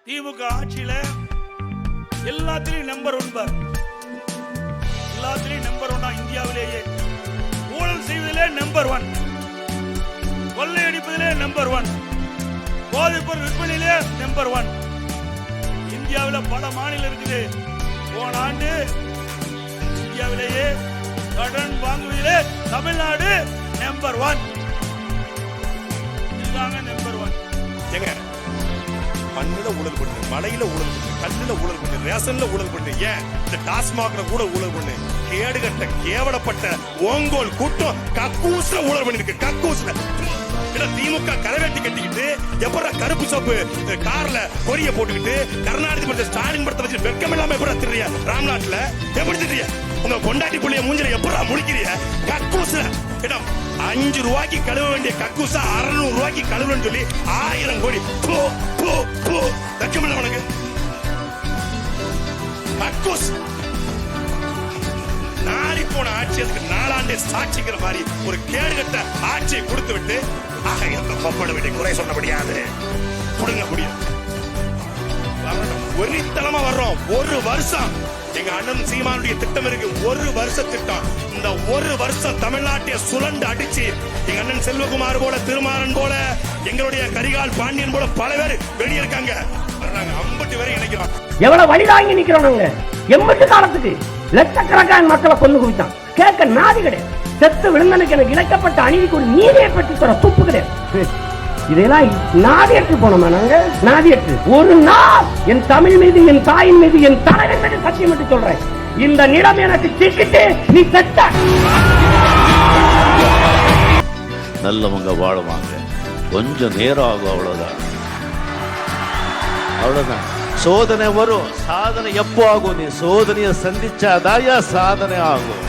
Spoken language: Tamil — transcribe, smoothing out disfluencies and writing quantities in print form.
திமுக ஆட்சியில எல்லாத்திலையும் நம்பர் 1 பார், எல்லாத்திலையும் நம்பர் 1 இந்தியாவிலேயே. ஊழல் செய்வதிலே நம்பர் 1, கொள்ளையடிப்பதிலே நம்பர் 1, போதைப்பொருள் விற்பனையிலே நம்பர் 1. இந்தியாவில் பல மாநிலம் இருக்குது. போன ஆண்டு இந்தியாவிலேயே கடன் வாங்குவதிலே தமிழ்நாடு நம்பர் 1. இதுதாங்க நம்பர் 1. மண்ணில ஊழல் பண்ணு, மலையில ஊழல் பண்ணு, கண்ணுல ஊழல் பண்ணு, ரேஷன்ல ஊழல் பண்ணு, ஏன் இந்த டாஸ்மாக்ல கூட ஊழல் பண்ணு. கேடுகட்ட கேவலப்பட்ட ஓங்கோல் கூட்டம் கக்கூஸ்ல ஊழல் பண்ணிருக்கு. கக்கூஸ்ல திமுக கரவேட்டி கட்டிக்கிட்டு எப்படா கருப்பு சோப்பு கார்ல கொரிய போட்டுக்கிட்டு கருணாநிதி படத்தை ஸ்டாலின் படத்தை வச்சு வெட்கம் இல்லாம எப்படா திரிய ராம்நாட்ல எப்படி திரிய உங்க பொண்டாட்டி புள்ளைய மூஞ்சில எப்படா முடிக்கிறிய கக்கூஸ்ல இடம் 5 ரூபாய்க்கு கழுவ வேண்டிய கக்கூசா 600 ரூபாய்க்கு கழுவுன்னு சொல்லி 1000 கோடி வெட்கம் இல்ல உனக்கு கக்கூஸ் நாரி போன ஆட்சியத்துக்கு 4 ஆண்டு சாட்சிக்கிற மாதிரி ஒரு கேடுகட்ட ஆட்சியை கொடுத்து விட்டு கொப்பட வேண்டிய குறை சொல்ல முடியாது கொடுங்க முடியும். ஒரித்தனமா வர்றோம். 1 வருஷம் எங்க அண்ணன் சீமானுடைய திட்டம் இருக்கு. 1 வருஷ திட்டம். இந்த 1 வருஷம் தமிழ்நாட்டை சுழண்டு அடிச்சு எங்க அண்ணன் செல்வகுமார் போல, திருமாறன் போல, எங்களுடைய கரிகால் பாண்டியன் போல பல பேர் வெளியிருக்காங்க. 50 பேரை இணைக்கிறோம். எவ்வளவு வழி தாங்கி நிக்கிறோம். 80 காலத்துக்கு லட்சக்கணக்கான மக்களை கொண்டு குவித்தான். கேட்க நாதி கிடையாது. செத்து விழுந்தனுக்கு எனக்கு இழைக்கப்பட்ட அநீதிக்கு ஒரு நீதியை பற்றி சொல்ற துப்பு கிடையாது. இதெல்லாம் நாதியற்று போனோமா நாங்க? நாதியற்று ஒரு நாள் என் தமிழ் மீது, என் தாயின் மீது, என் தலைவன் மீது சத்தியம் என்று சொல்றேன். இந்த நிலம் எனக்கு சிக்கிட்டு நீ செத்த. நல்லவங்க வாழுவாங்க, கொஞ்சம் நேரம் ஆகும், அவ்வளவுதான். அவ்வளவுதான். சோதனை வரும், சாதனை எப்போ ஆகும்? நீ சோதனையை சந்திச்சாதாயா சாதனை ஆகும்.